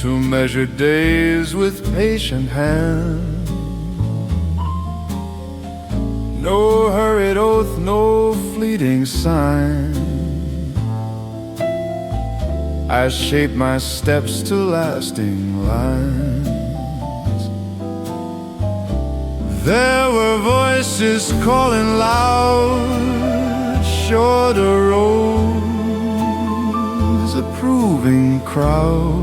to measure days with patient hand. No hurried oath, no fleeting sign. I shape my steps to lasting lines. There were voices calling loud, shorter roads, approving crowds.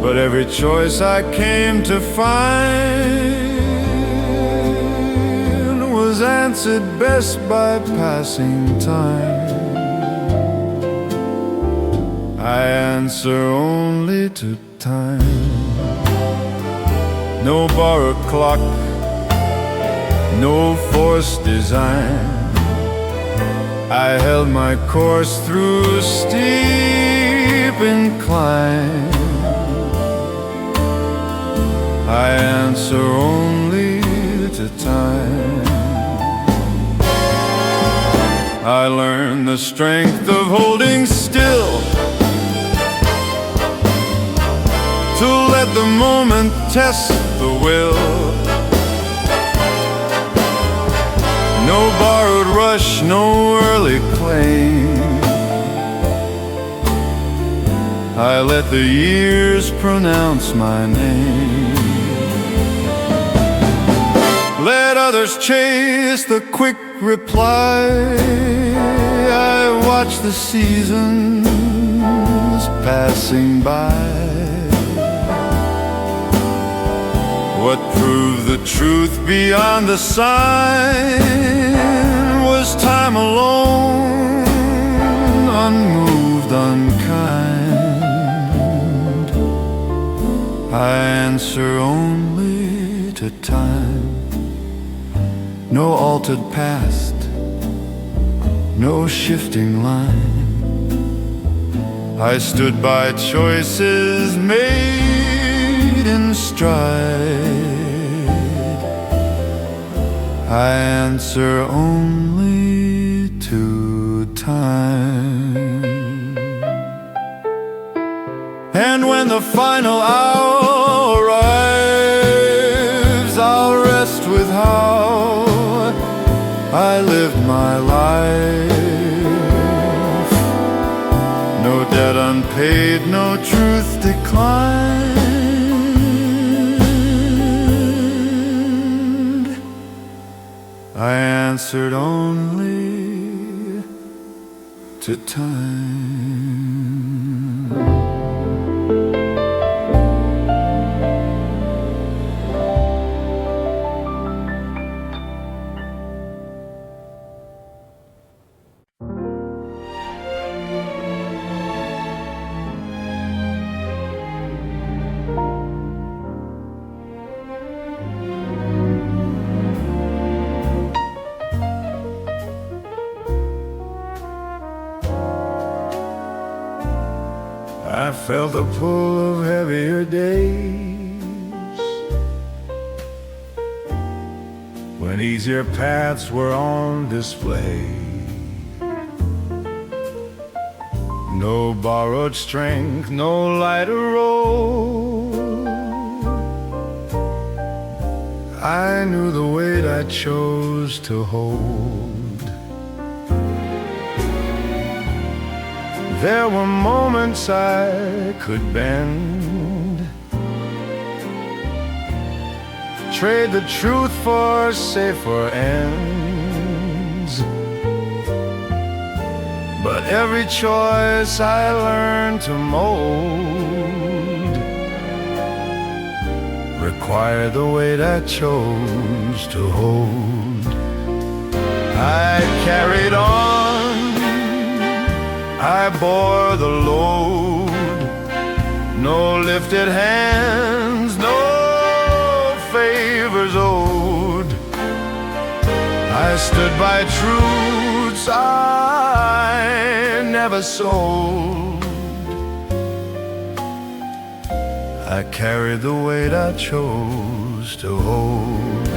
But every choice I came to find was answered best by passing time. I answer only to time. No borrowed clock, no forced design. I held my course through steep incline. I answer only to time. I learned the strength of holding still, to let the moment test the will. No borrowed rush, no early claim. I let the years pronounce my name. Let others chase the quick reply. I watch the seasons passing by. What proved the truth beyond the sign was time alone, unmoved, unkind. I answer only to time. No altered past, no shifting line. I stood by choices made in stride. I answer only to time. And when the final hour arrives, I'll rest with how I lived my life. No debt unpaid, no truth declined. I answered only to time. I felt the pull of heavier days, when easier paths were on display. No borrowed strength, no lighter road. I knew the weight I chose to hold. There were moments I could bend, trade the truth for safer ends. But every choice I learned to mold required the weight I chose to hold. I carried on, I bore the load. No lifted hands, no favors owed. I stood by truths I never sold. I carried the weight I chose to hold.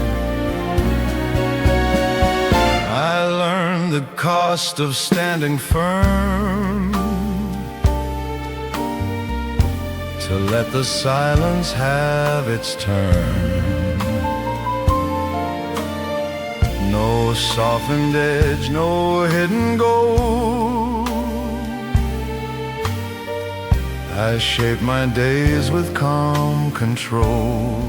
I learned the cost of standing firm, to let the silence have its turn. No softened edge, no hidden goal. I shape my days with calm control.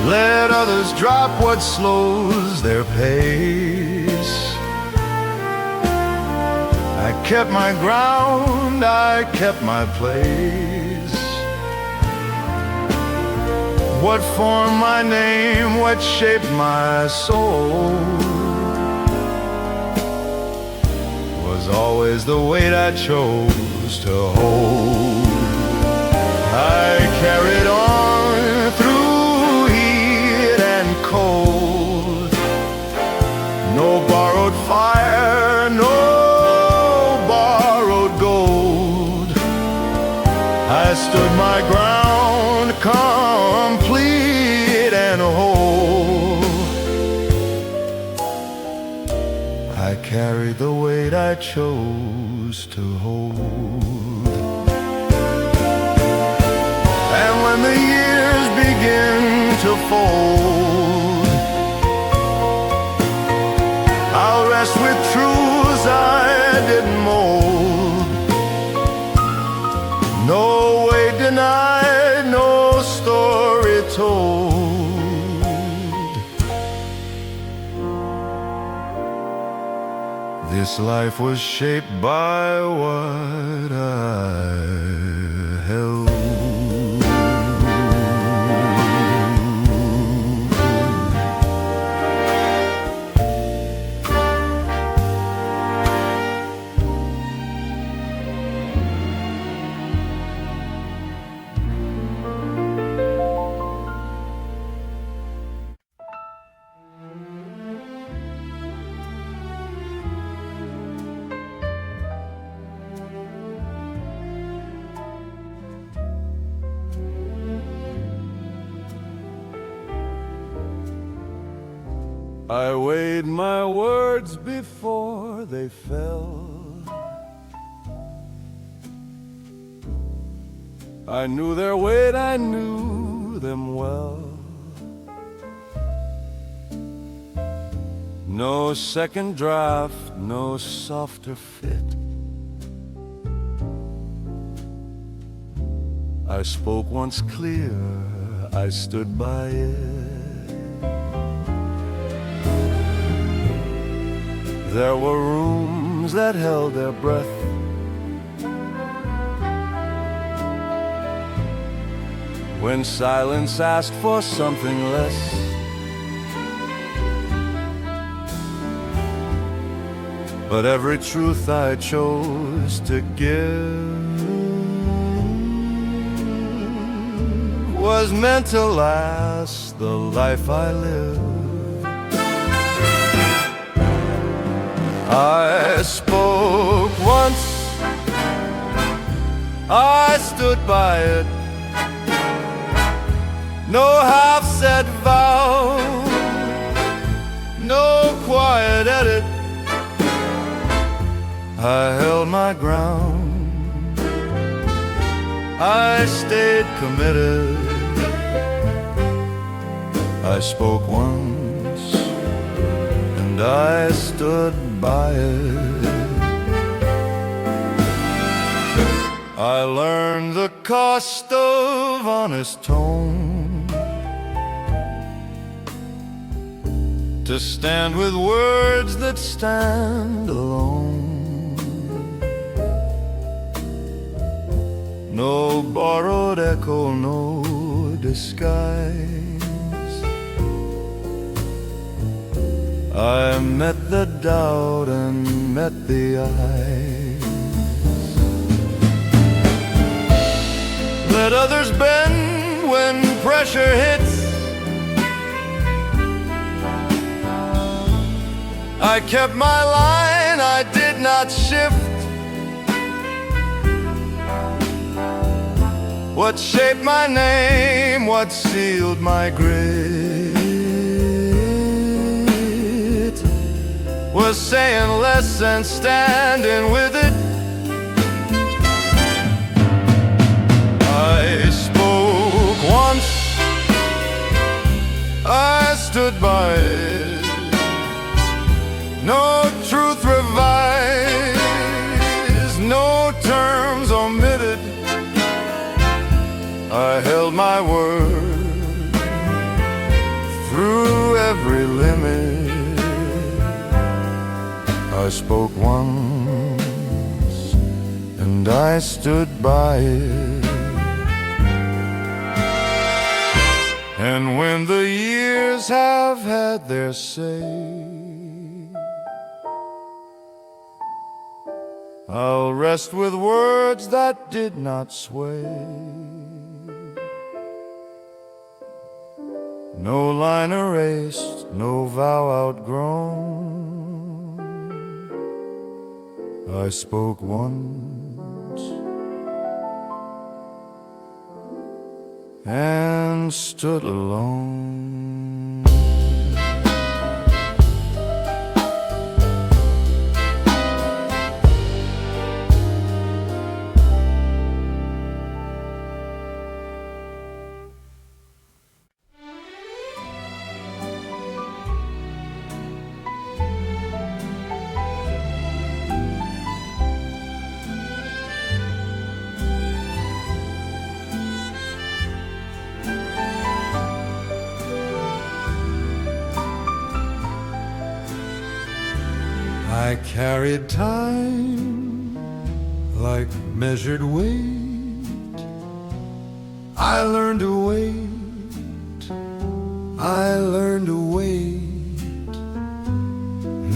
Let others drop what slows their pace. I kept my ground, I kept my place. What formed my name, what shaped my soul, was always the weight I chose to hold. I carried on through heat and cold. No borrowed fire, no borrowed gold. I stood my ground, complete and whole. I carried the weight I chose to hold. And when the years begin to fold, I'll rest with truths I didn't mold. No way denied, no story told. This life was shaped by what I held. I weighed my words before they fell. I knew their weight, I knew them well. No second draft, no softer fit. I spoke once clear, I stood by it. There were rooms that held their breath. When silence asked for something less. But every truth I chose to give was meant to last the life I lived. I spoke once, I stood by it. No half-said vow, no quiet edit. I held my ground, I stayed committed. I spoke once, and I stood by it. I learned the cost of honest tone, to stand with words that stand alone. No borrowed echo, no disguise. I met the doubt and met the eyes. Let others bend when pressure hits. I kept my line, I did not shift. What shaped my name, what sealed my grit, was saying less and standing with it. I spoke once, and I stood by it. And when the years have had their say, I'll rest with words that did not sway. No line erased, no vow outgrown. I spoke once and stood alone. I carried time like measured weight. I learned to wait, I learned to wait.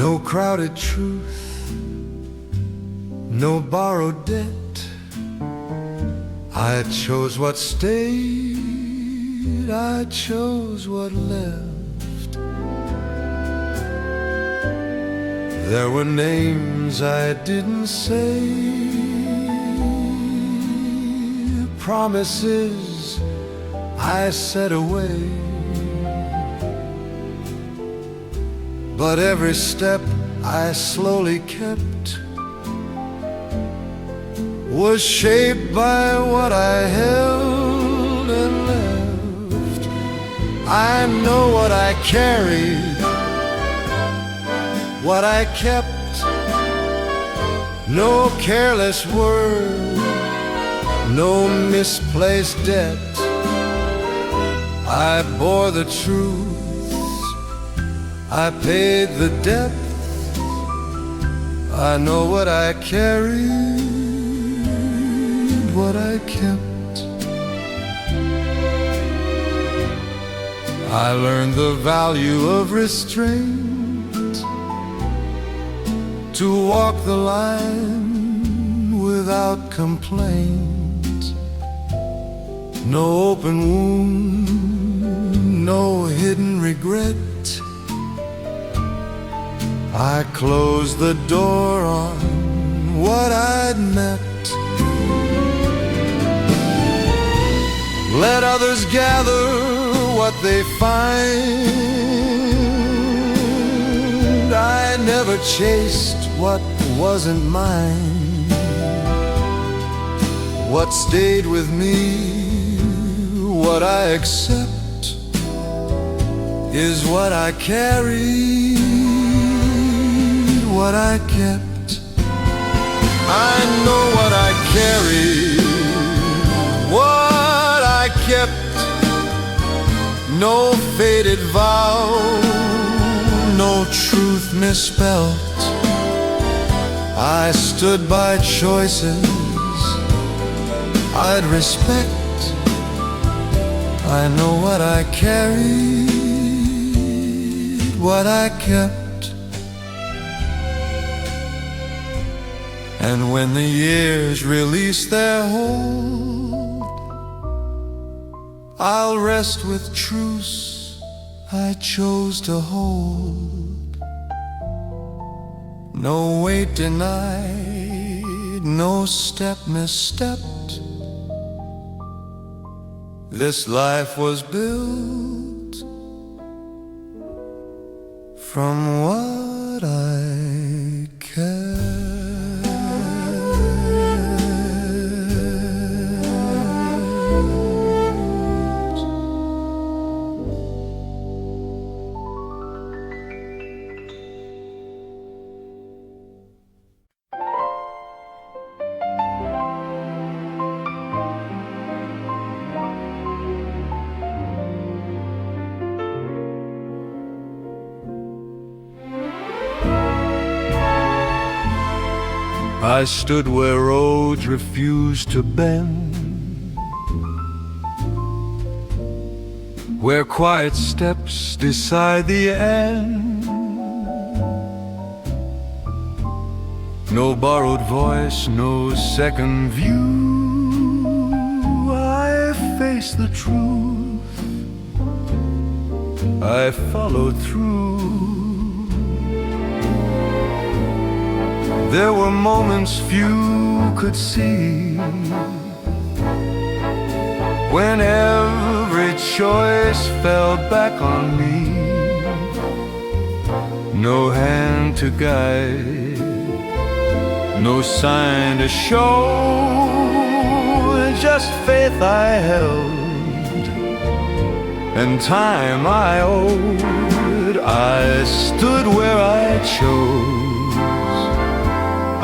No crowded truth, no borrowed debt. I chose what stayed, I chose what left. There were names I didn't say, promises I set away. But every step I slowly kept was shaped by what I held and left. I know what I carried, what I kept, no careless word, no misplaced debt. I bore the truth, I paid the debt. I know what I carried, what I kept. I learned the value of restraint, to walk the line without complaint. No open wound, no hidden regret. I closed the door on what I'd met. Let others gather what they find. I never chased what wasn't mine. What stayed with me, what I accept, is what I carried, what I kept. I know what I carried, what I kept. No faded vow, no truth misspelt. I stood by choices I'd respect. I know what I carried, what I kept. And when the years release their hold, I'll rest with truths I chose to hold. No weight denied, no step misstepped. This life was built from what I kept. I stood where roads refused to bend, where quiet steps decide the end. No borrowed voice, no second view. I faced the truth, I followed through. There were moments few could see, when every choice fell back on me. No hand to guide, no sign to show, just faith I held, and time I owed. I stood where I chose,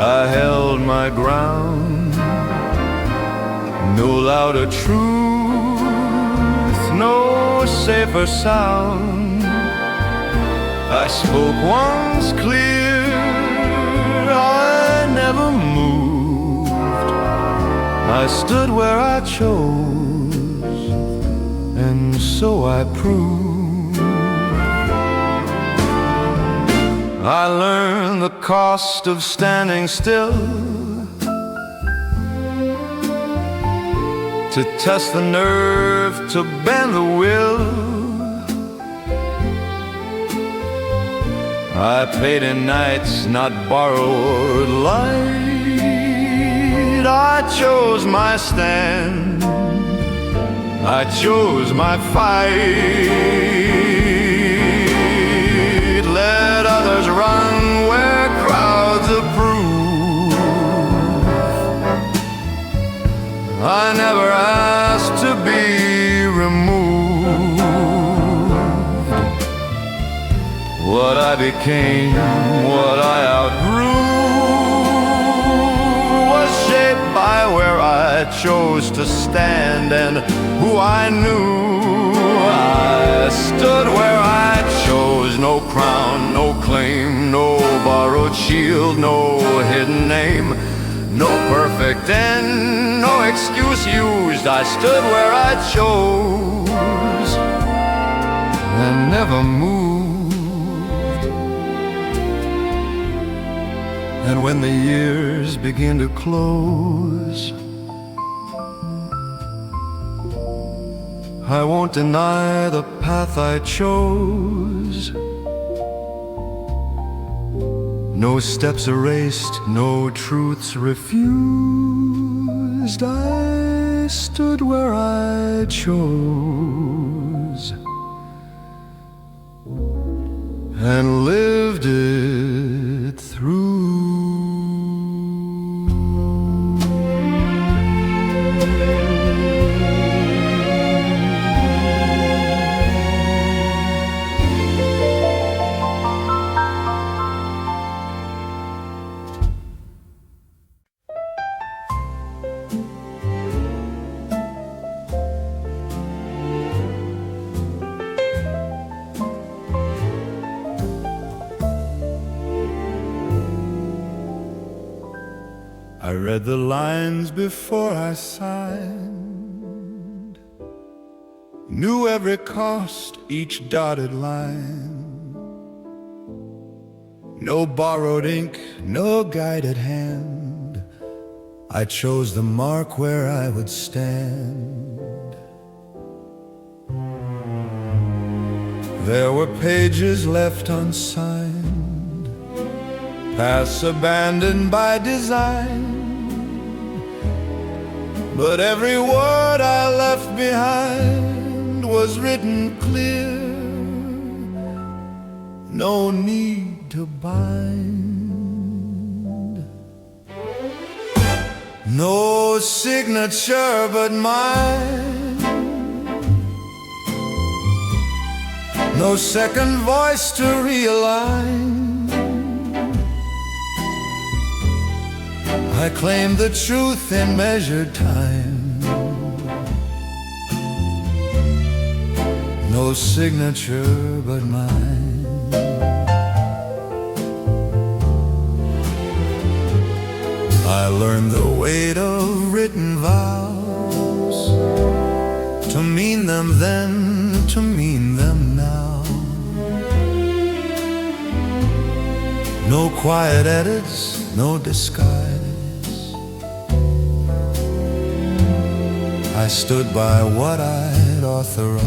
I held my ground. No louder truth, no safer sound. I spoke once clear, I never moved. I stood where I chose, and so I proved. I learned the cost of standing still, to test the nerve, to bend the will. I paid in nights, not borrowed light. I chose my stand, I chose my fight. Let others run where crowds approve. I never asked to be removed. What I became, what I outgrew, was shaped by where I chose to stand and who I knew. I stood where I chose, no crown, no claim, no borrowed shield, no hidden name, no perfect end, no excuse used. I stood where I chose and never moved. And when the years begin to close, I won't deny the path I chose. No steps erased, no truths refused. I stood where I chose and lived it through. I read the lines before I signed, knew every cost, each dotted line. No borrowed ink, no guided hand. I chose the mark where I would stand. There were pages left unsigned, paths abandoned by design. But every word I left behind was written clear, no need to bind. No signature but mine, no second voice to realign. I claim the truth in measured time. No signature but mine. I learned the weight of written vows, to mean them then, to mean them now. No quiet edits, no disguise. I stood by what I'd authorized.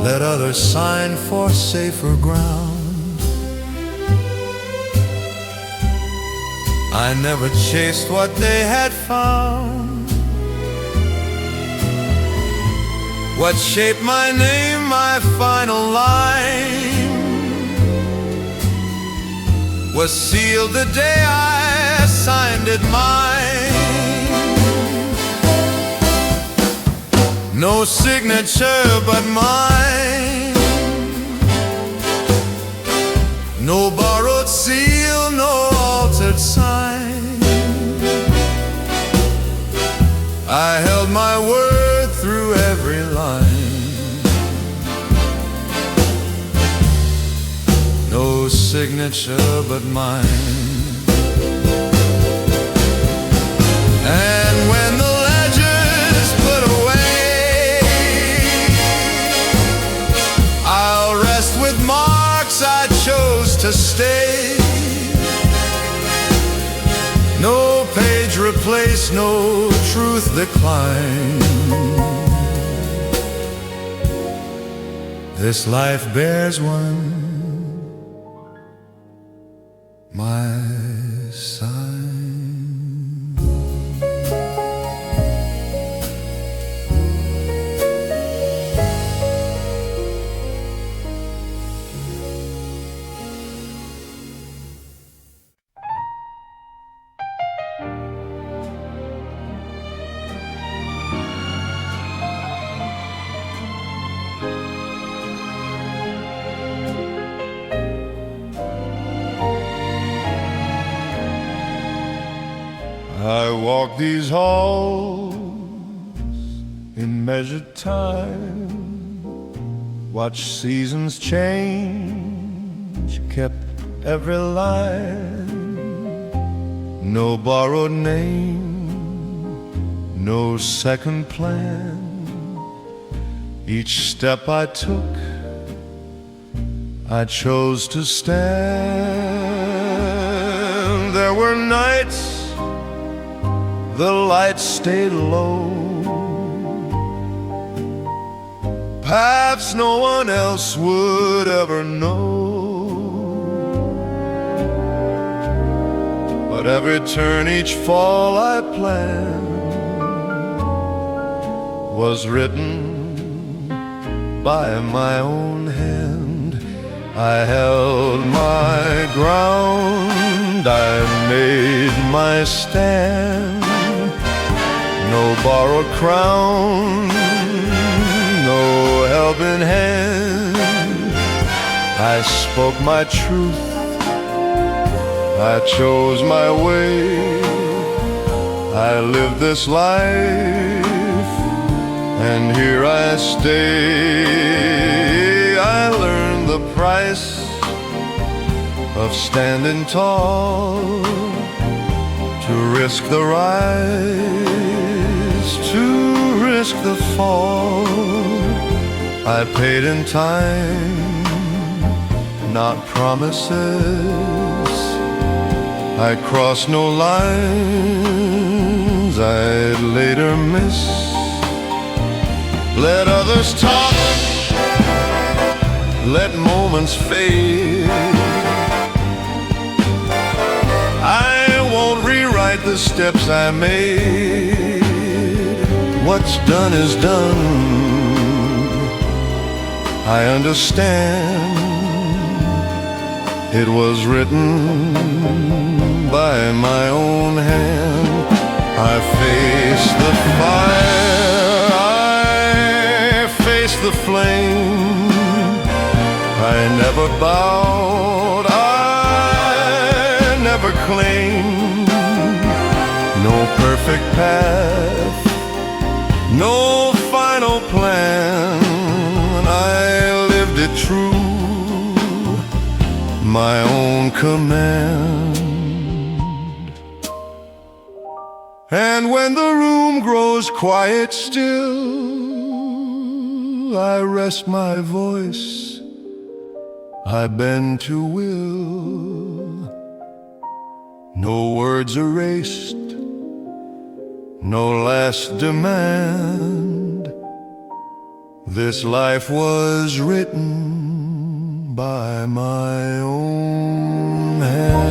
Let others sign for safer ground. I never chased what they had found. What shaped my name, my final line, was sealed the day I signed it mine. No signature but mine, no borrowed seal, no altered sign. I held my word through every line. No signature but mine. And when the ledger's put away, I'll rest with marks I chose to stay. No page replaced, no truth declined. This life bears one, my sign. I walk these halls in measured time, watch seasons change, kept every line. No borrowed name, no second plan. Each step I took, I chose to stand. There were nights the lights stayed low, paths no one else would ever know. But every turn, each fall I planned was written by my own hand. I held my ground, I made my stand. No borrowed crown, no helping hand. I spoke my truth, I chose my way. I lived this life, and here I stay. I learned the price of standing tall, to risk the rise, to risk the fall. I paid in time, not promises. I crossed no lines I'd later miss. Let others talk, let moments fade. I won't rewrite the steps I made. What's done is done. I understand. It was written by my own hand. I faced the fire, I faced the flame. I never bowed, I never claimed. No perfect path, no final plan. I lived it true, my own command. And when the room grows quiet still, I rest my voice, I bend to will. No words erased, no last demand. This life was written by my own hand.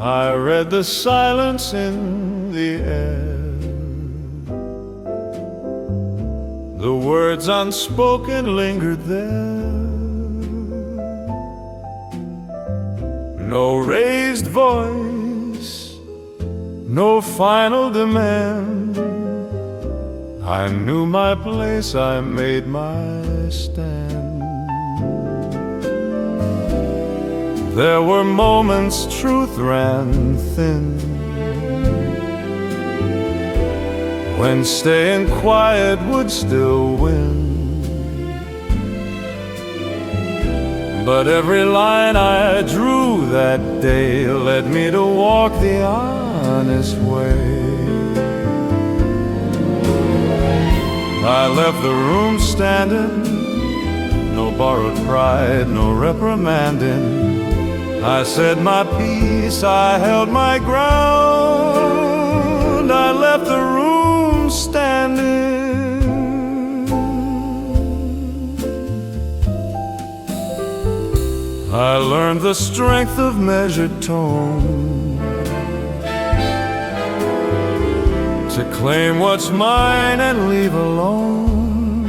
I read the silence in the air, the words unspoken lingered there. No raised voice, no final demand. I knew my place, I made my stand. There were moments truth ran thin, when staying quiet would still win. But every line I drew that day led me to walk the honest way. I left the room standing, no borrowed pride, no reprimanding. I said my piece, I held my ground. I left the room standing. I learned the strength of measured tone, to claim what's mine and leave alone.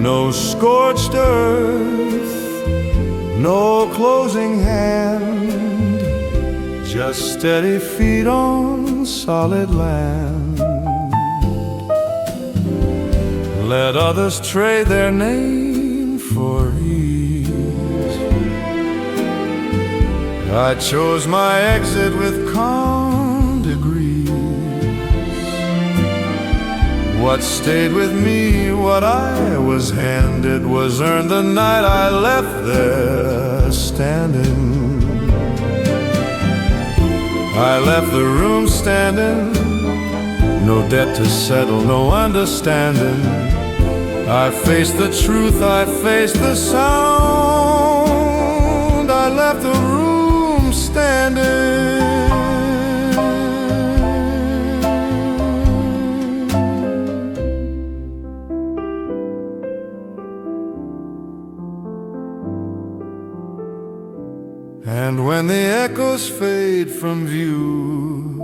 No scorched earth, no closing hand, just steady feet on solid land. Let others trade their name for ease. I chose my exit with calm degrees. What stayed with me, what I was handed, was earned the night I left there standing. I left the room standing, no debt to settle, no understanding. I faced the truth, I faced the sound. I left the room standing. And when the echoes fade from view,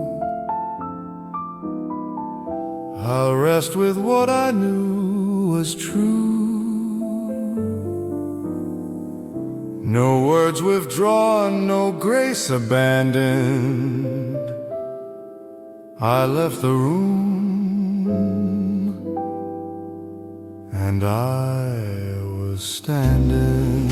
I'll rest with what I knew was true. No words withdrawn, no grace abandoned. I left the room, and I was standing.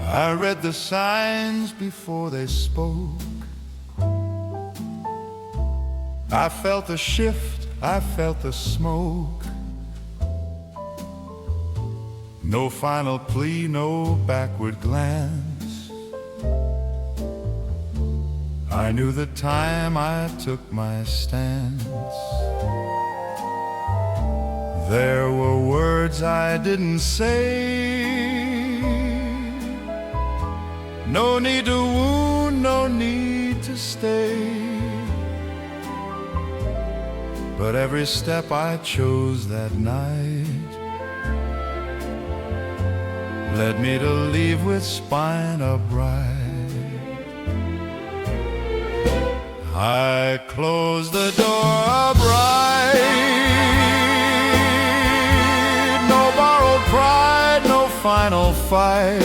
I read the signs before they spoke. I felt the shift, I felt the smoke. No final plea, no backward glance. I knew the time I took my stance. There were words I didn't say. No need to wound, no need to stay. But every step I chose that night led me to leave with spine upright. I closed the door upright. No borrowed pride, no final fight.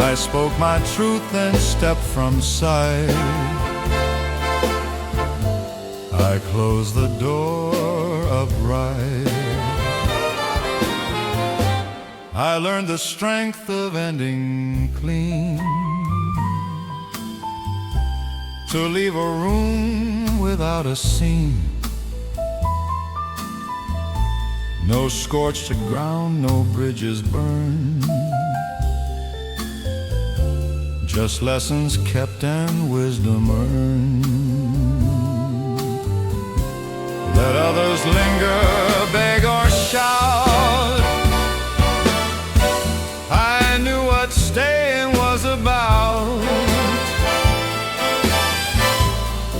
I spoke my truth and stepped from sight. I closed the door upright. I learned the strength of ending clean, to leave a room without a scene. No scorched ground, no bridges burned, just lessons kept and wisdom earned. Let others linger, beg or shout. I knew what staying was about.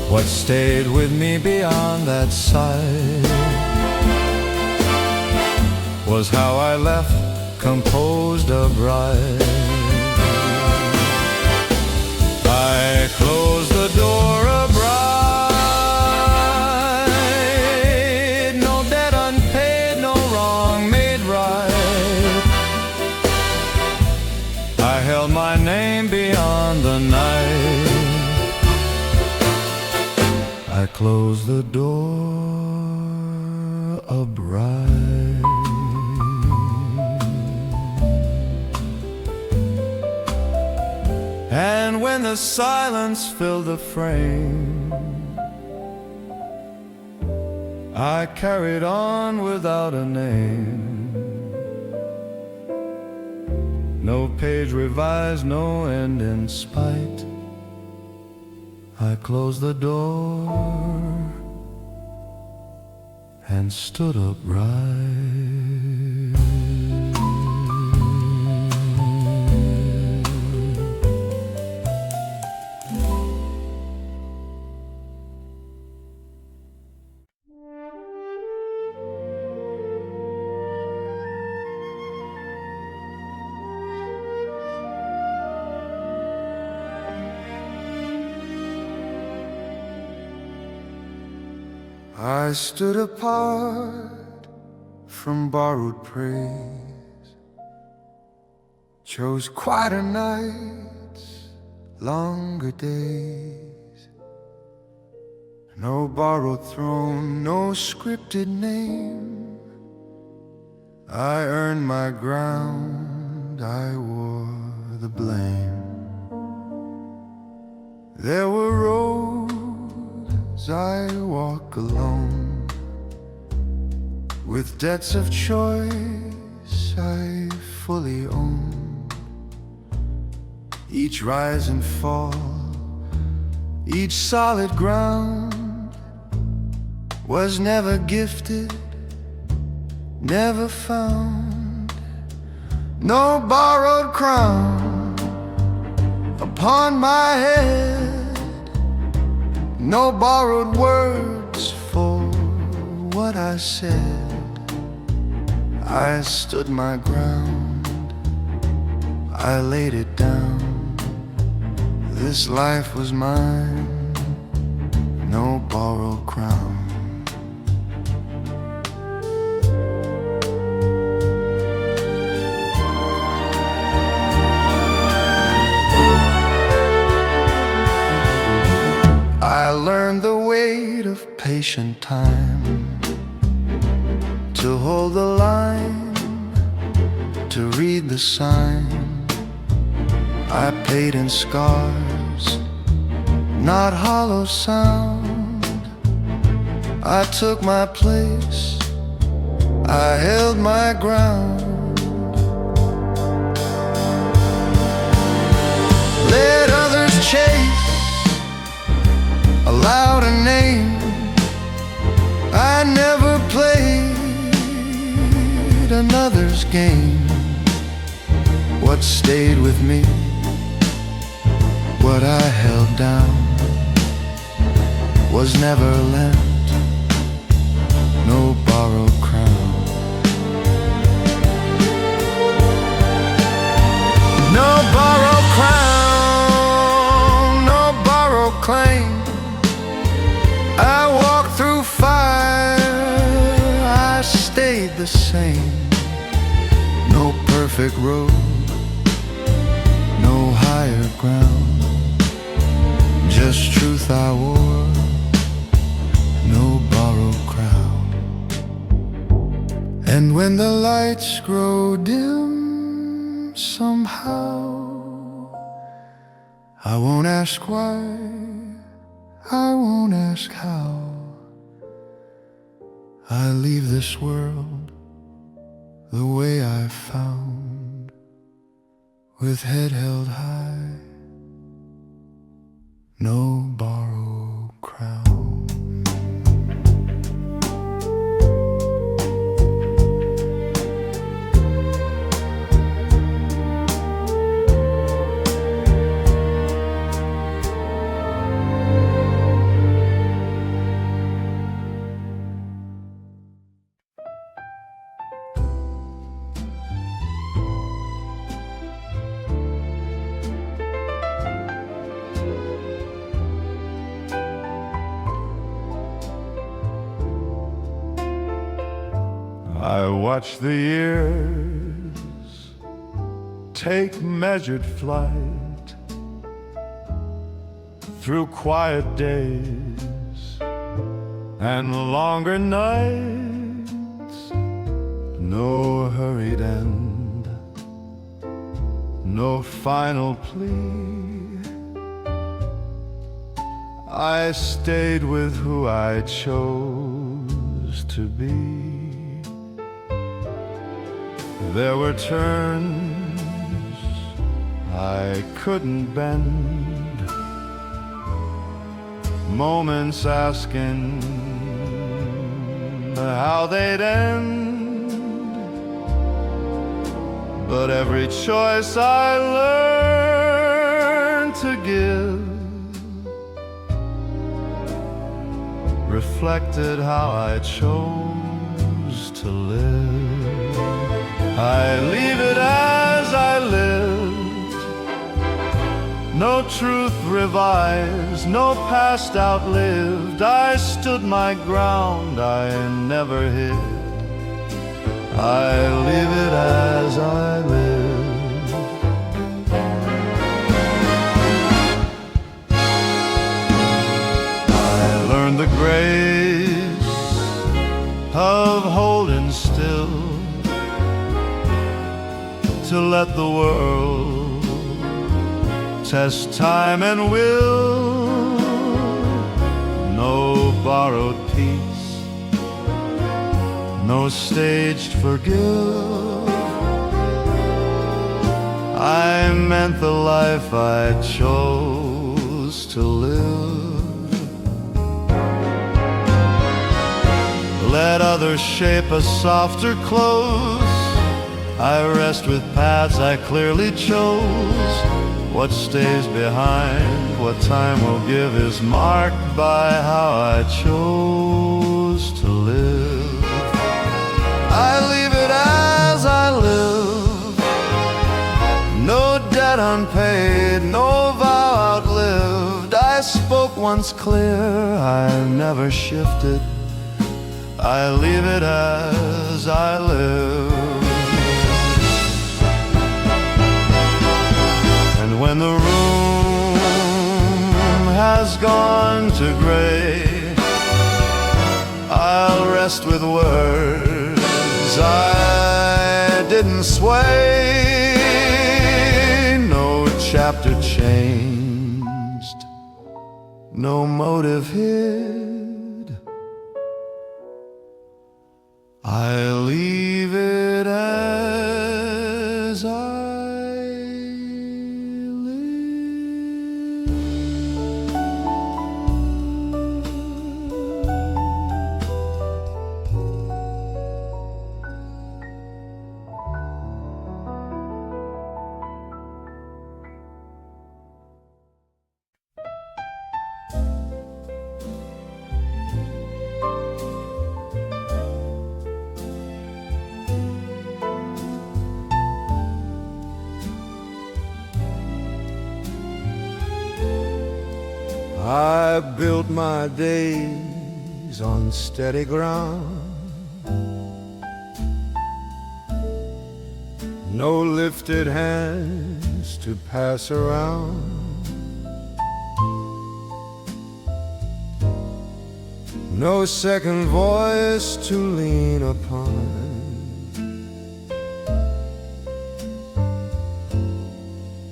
What stayed with me beyond that sight was how I left composed upright. I closed the door upright. No debt unpaid, no wrong made right. I held my name beyond the night. I closed the door upright. And when the silence filled the frame, I carried on without a name. No page revised, no end in spite. I closed the door and stood upright. I stood apart from borrowed praise, chose quieter nights, longer days. No borrowed throne, no scripted name. I earned my ground, I wore the blame. There were roads I walk alone, with debts of choice I fully own. Each rise and fall, each solid ground was never gifted, never found. No borrowed crown upon my head, no borrowed words for what I said. I stood my ground, I laid it down. This life was mine, no borrowed crown. I learned the weight of patient time, to hold the line, to read the sign. I paid in scars, not hollow sound. I took my place, I held my ground. Let others chase a louder name. I played another's game. What stayed with me, what I held down, was never lent, no borrowed crown. No borrowed crown, no borrowed claim. I walked through fire, I stayed the same. No perfect road, no higher ground, just truth I wore, no borrowed crown. And when the lights grow dim, somehow I won't ask why, I won't ask how. I leave this world the way I found, with head held high, no borrowed crown. I watch the years take measured flight through quiet days and longer nights. No hurried end, no final plea. I stayed with who I chose to be. There were turns I couldn't bend, moments asking how they'd end. But every choice I learned to give reflected how I chose to live. I leave it as I lived, no truth revised, no past outlived. I stood my ground, I never hid. I leave it as I live. I learned the grace of holding still, to let the world test time and will. No borrowed peace, no staged forgive. I meant the life I chose to live. Let others shape a softer close, I rest with paths I clearly chose. What stays behind, what time will give, is marked by how I chose to live. I leave it as I live, no debt unpaid, no vow outlived. I spoke once clear, I never shifted. I leave it as I live. When the room has gone to gray, I'll rest with words I didn't sway. No chapter changed, no motive hid. I leave it as I I built my days on steady ground. No lifted hands to pass around. No second voice to lean upon.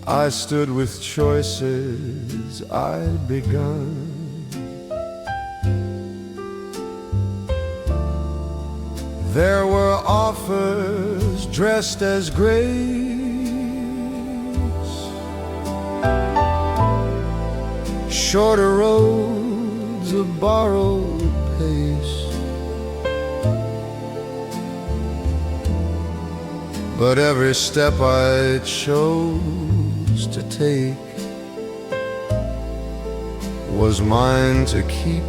I stood with choices I'd begun. There were offers dressed as grace, shorter roads of borrowed pace. But every step I chose to take was mine to keep,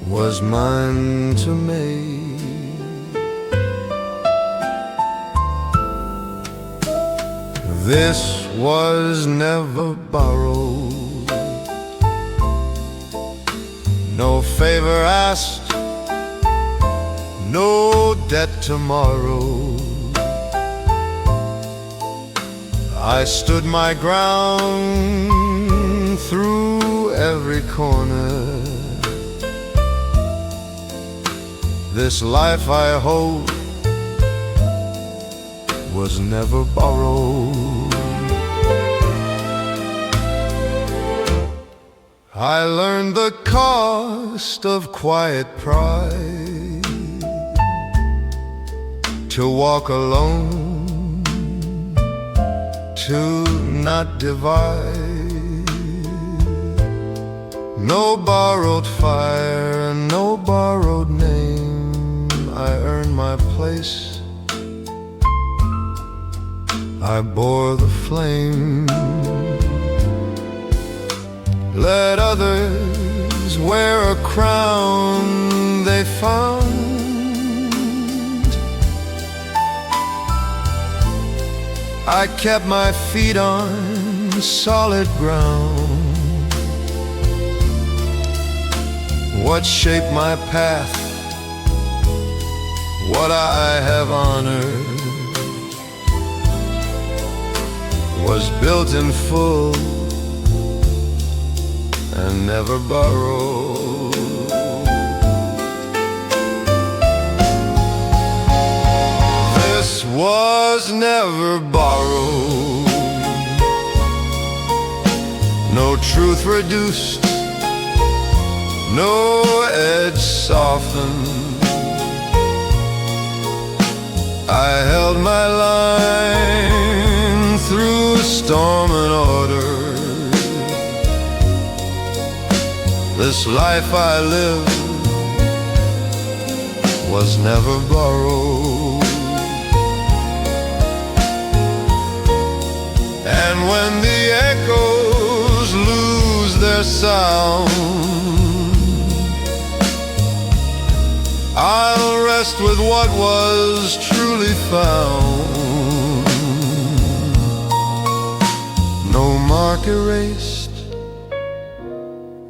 was mine to make. This was never borrowed, no favor asked, no debt tomorrow. I stood my ground through every corner. This life I hold was never borrowed. I learned the cost of quiet pride, to walk alone, to not divide. No borrowed fire, no borrowed name. I earned my place, I bore the flame. Let others wear a crown they found. I kept my feet on solid ground. What shaped my path, what I have honored, was built in full and never borrowed. This was never borrowed, no truth reduced, no edge softened. I held my line through storm and order. This life I live was never borrowed. And when the echoes lose their sound, I'll rest with what was truly found. No mark erased,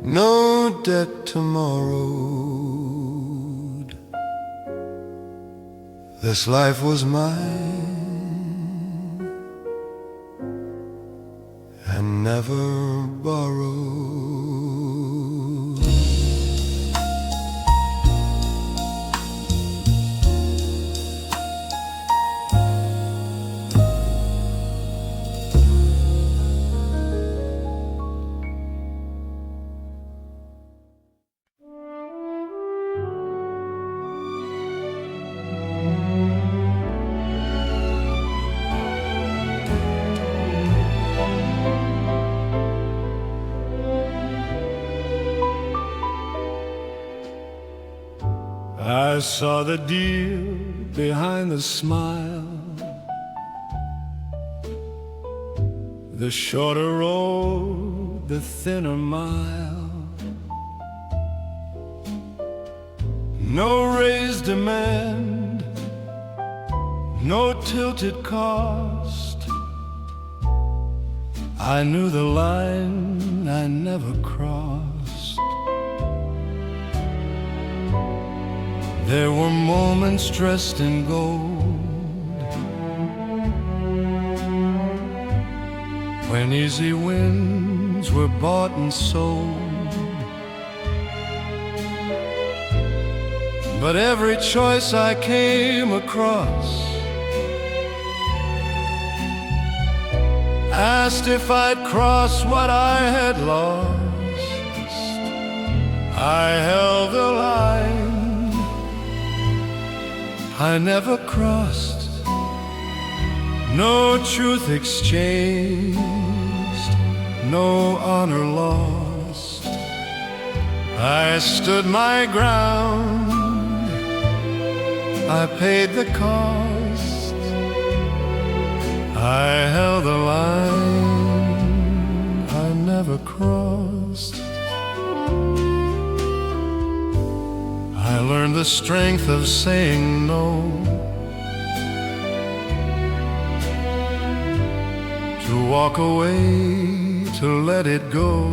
no debt tomorrowed. This life was mine and never borrowed. I saw the deal behind the smile, the shorter road, the thinner mile. No raised demand, no tilted cost. I knew the line I never crossed. There were moments dressed in gold, when easy wins were bought and sold. But every choice I came across asked if I'd cross what I had lost. I held the line I never crossed, no truth exchanged, no honor lost. I stood my ground, I paid the cost. I held the line I never crossed. I learned the strength of saying no, to walk away, to let it go.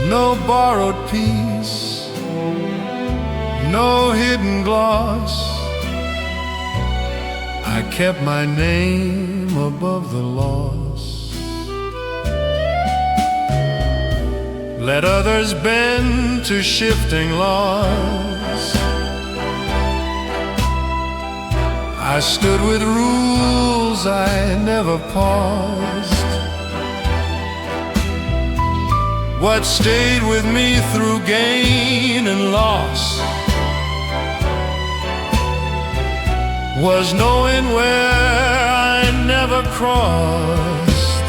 No borrowed peace, no hidden gloss. I kept my name above the loss. Let others bend to shifting laws. I stood with rules I never paused. What stayed with me through gain and loss was knowing where I never crossed.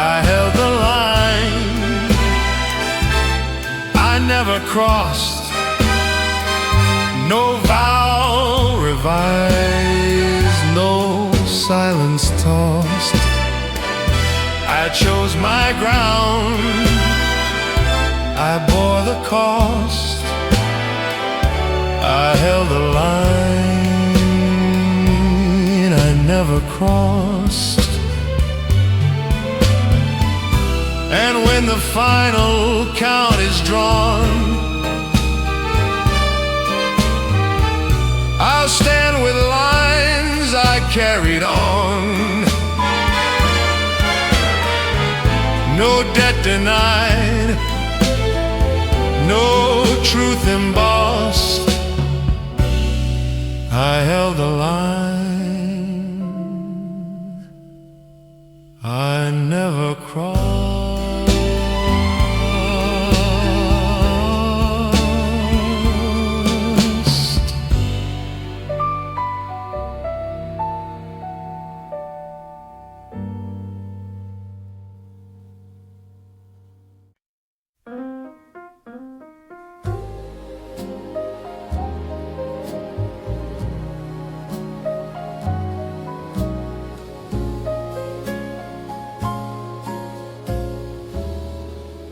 I held the line I never crossed, no vow revised, no silence tossed. I chose my ground, I bore the cost. I held the line I never crossed. And when the final count is drawn, I'll stand with lines I carried on. No debt denied, no truth embossed. I held the line I never crossed.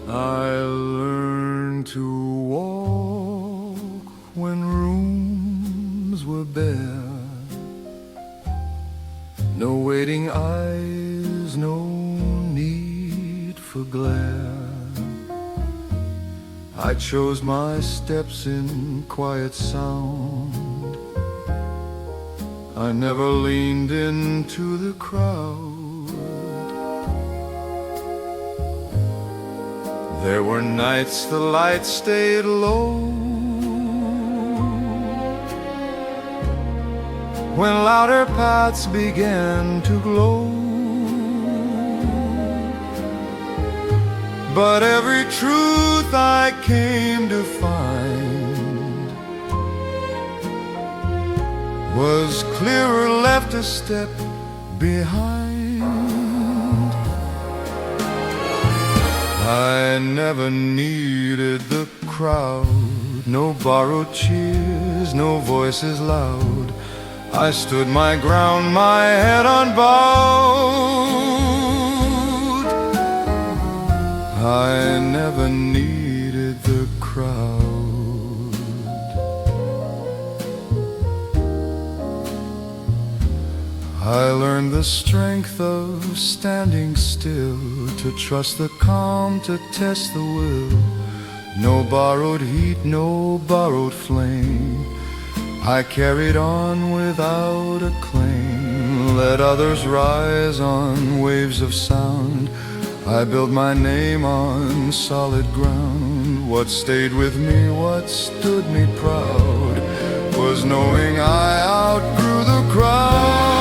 I learned to walk when rooms were bare. No waiting eyes, no need for glare. I chose my steps in quiet sound. I never leaned into the crowd. There were nights the light stayed low, when louder paths began to glow. But every truth I came to find was clearer left a step behind. I never needed the crowd, no borrowed cheers, no voices loud. I stood my ground, my head unbowed. I never needed the crowd. I learned the strength of standing still, to trust the calm, to test the will. No borrowed heat, no borrowed flame, I carried on without a claim. Let others rise on waves of sound, I built my name on solid ground. What stayed with me, what stood me proud, was knowing I outgrew the crowd.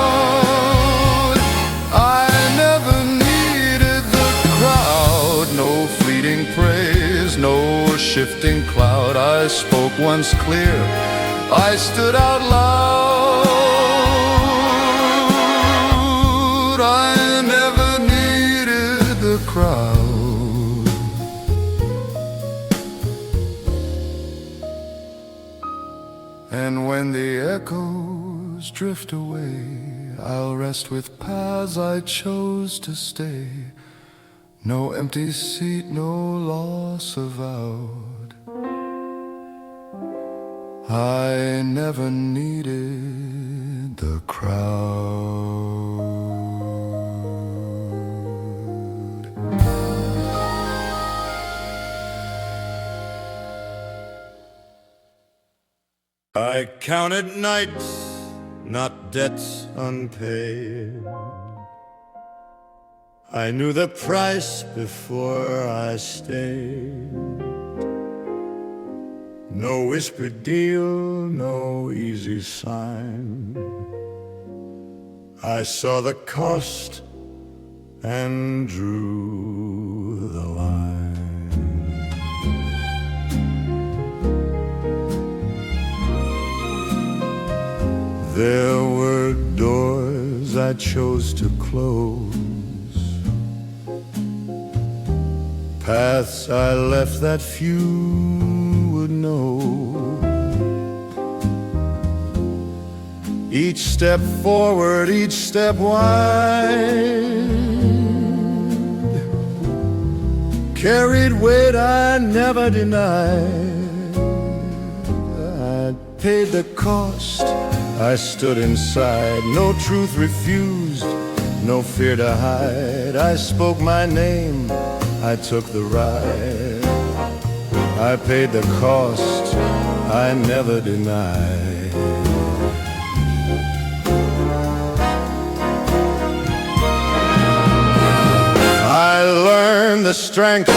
I never needed the crowd, no fleeting praise, no shifting cloud. I spoke once clear, I stood out loud. I never needed the crowd. And when the echoes drift away, I'll rest with paths I chose to stay. No empty seat, no loss avowed. I never needed the crowd. I counted nights, not debts unpaid. I knew the price before I stayed. No whispered deal, no easy sign. I saw the cost and drew the line. There were doors I chose to close, paths I left that few would know. Each step forward, each step wide, carried weight I never denied. I paid the cost, I stood inside, no truth refused, no fear to hide. I spoke my name, I took the ride. I paid the cost, I never denied. I learned the strength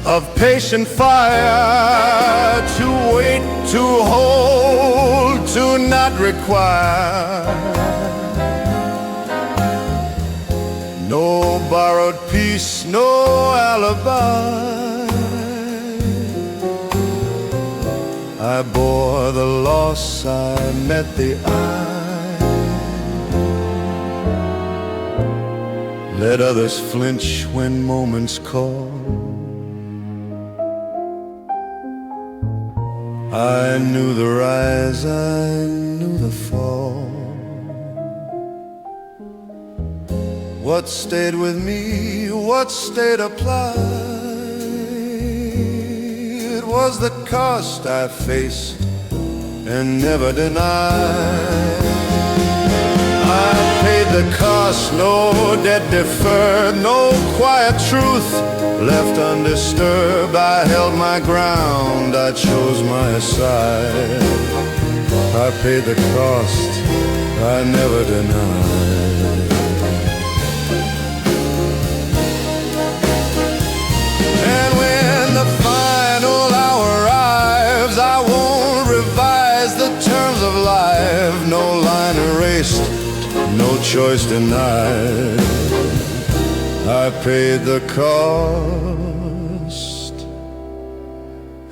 of patient fire, to wait, to hold, to not require. No borrowed peace, no alibi. I bore the loss, I met the eye. Let others flinch when moments call. I knew the rise, I knew the fall. What stayed with me, what stayed applied, it was the cost I faced and never denied. I paid the cost, no debt deferred, no quiet truth left undisturbed. I held my ground, I chose my side. I paid the cost, I never denied. And when the final hour arrives, I won't revise the terms of life. No line erased, no choice denied. I paid the cost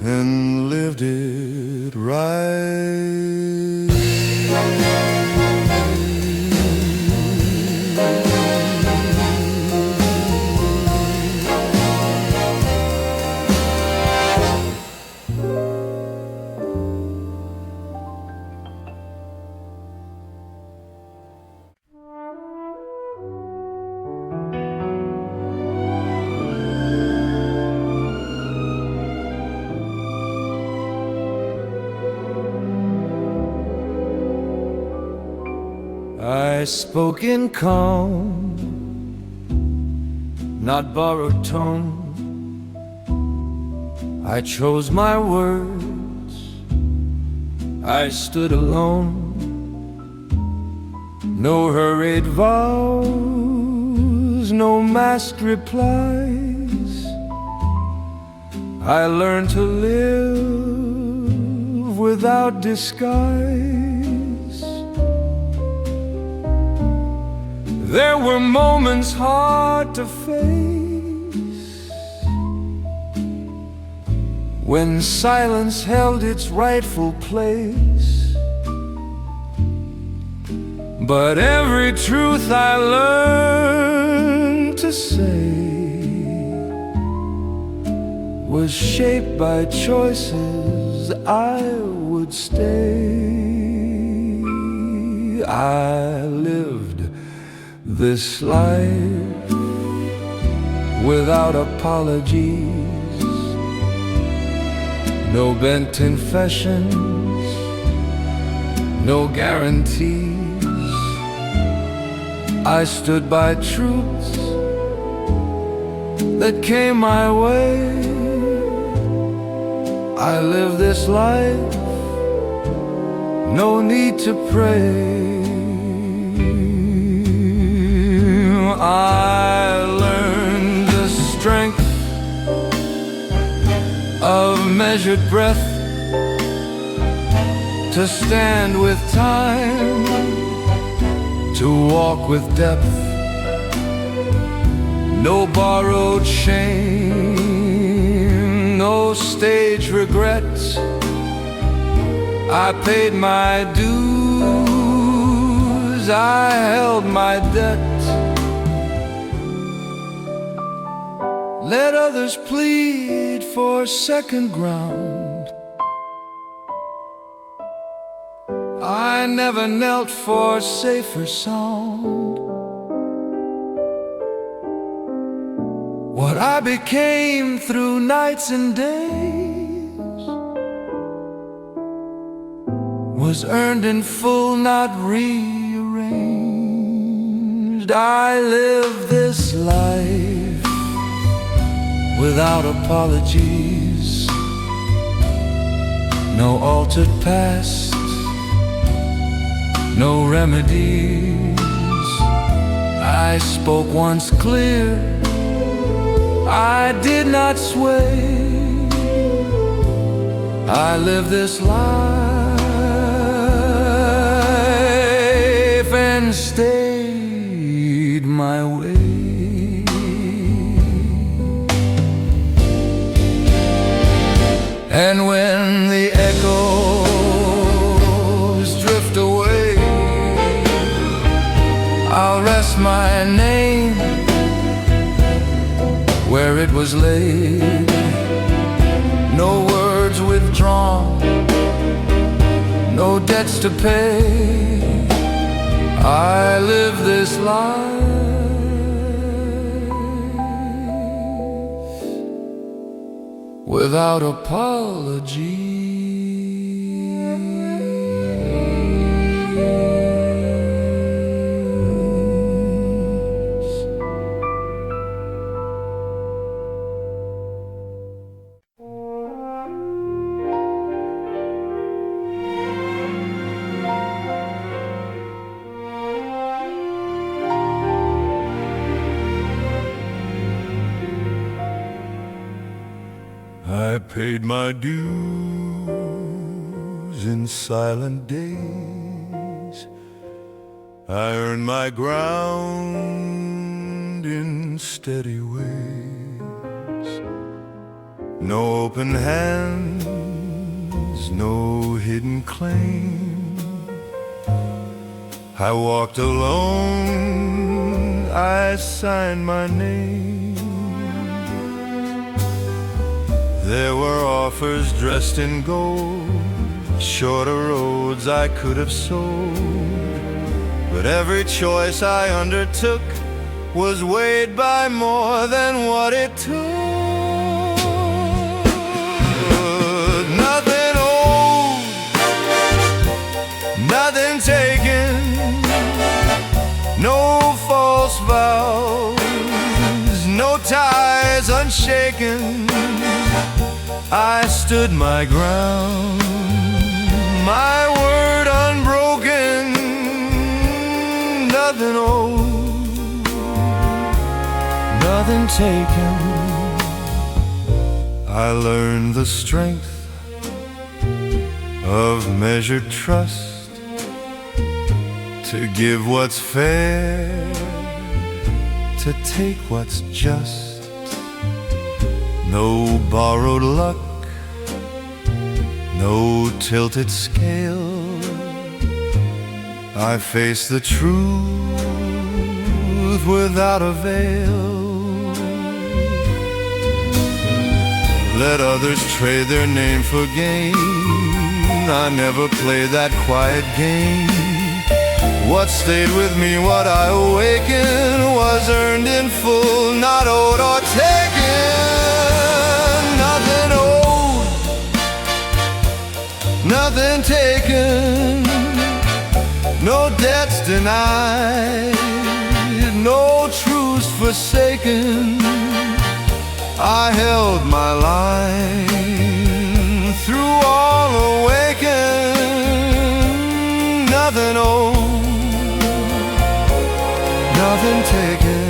and lived it right. I spoke in calm, not borrowed tone. I chose my words, I stood alone. No hurried vows, no masked replies. I learned to live without disguise. There were moments hard to face, when silence held its rightful place. But every truth I learned to say was shaped by choices I would stay. I lived this life without apologies, no bent confessions, no guarantees. I stood by truths that came my way. I live this life, no need to pray. I learned the strength of measured breath, to stand with time, to walk with depth. No borrowed shame, no stage regrets. I paid my dues, I held my debt. Let others plead for second ground. I never knelt for safer sound. What I became through nights and days was earned in full, not rearranged. I live this life without apologies, no altered past, no remedies. I spoke once clear, I did not sway. I live this life and stayed my way. And when the echoes drift away, I'll rest my name where it was laid. No words withdrawn, no debts to pay. I live this life without apology. I paid my dues in silent days. I earned my ground in steady ways. No open hands, no hidden claim. I walked alone, I signed my name. There were offers dressed in gold, shorter roads I could have sold, but every choice I undertook was weighed by more than what it took. Nothing owed, nothing taken, unshaken, I stood my ground, my word unbroken, nothing owed, nothing taken. I learned the strength of measured trust, to give what's fair, to take what's just. No borrowed luck, no tilted scale. I face the truth without a veil. Let others trade their name for gain. I never played that quiet game. What stayed with me, what I awakened, was earned in full, not owed or taken. Nothing owed, nothing taken, no debts denied, no truths forsaken. I held my line through all awakened. Nothing owed, nothing taken.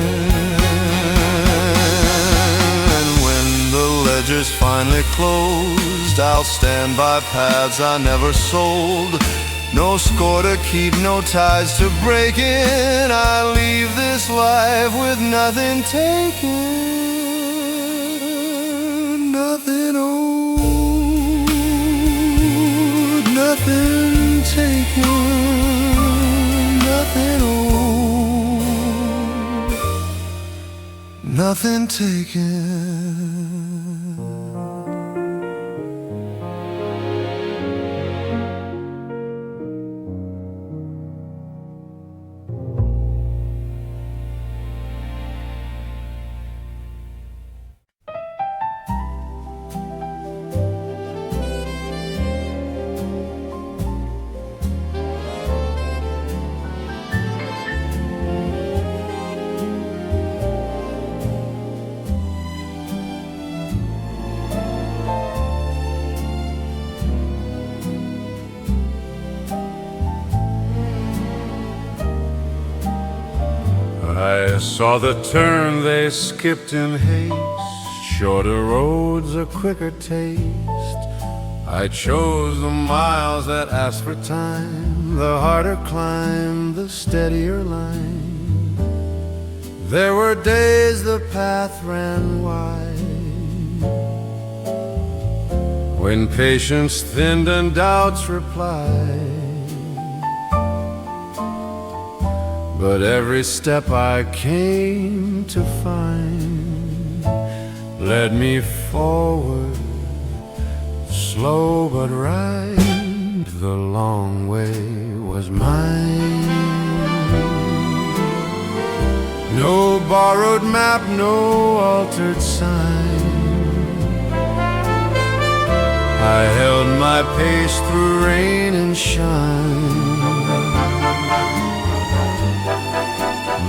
And when the ledger's finally closed, I'll stand by paths I never sold. No score to keep, no ties to break in. I leave this life with nothing taken. Nothing owed, nothing taken, nothing owed, nothing taken. I saw the turn they skipped in haste, shorter roads, a quicker taste. I chose the miles that asked for time, the harder climb, the steadier line. There were days the path ran wide, when patience thinned and doubts replied. But every step I came to find led me forward, slow but right. The long way was mine. No borrowed map, no altered sign. I held my pace through rain and shine.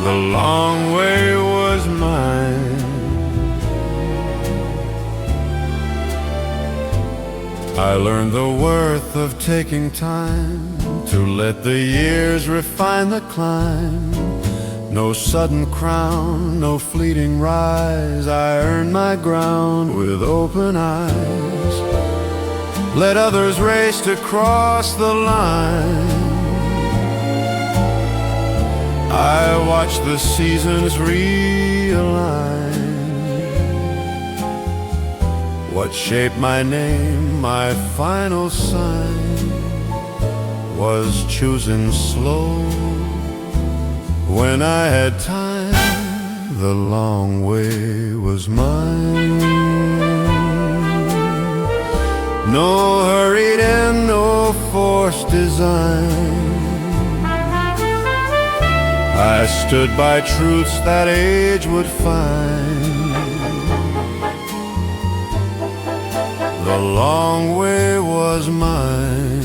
The long way was mine. I learned the worth of taking time to let the years refine the climb. No sudden crown, no fleeting rise. I earned my ground with open eyes. Let others race to cross the line. I watch the seasons realign. What shaped my name, my final sign, was choosing slow. When I had time, the long way was mine. No hurried end, no forced design. I stood by truths that age would find. The long way was mine.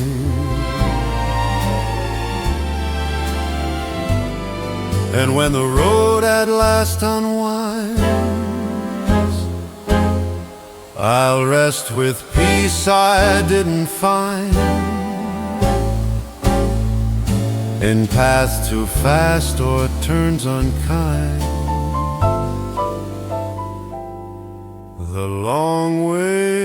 And when the road at last unwinds, I'll rest with peace I didn't find in paths too fast or turns unkind. The long way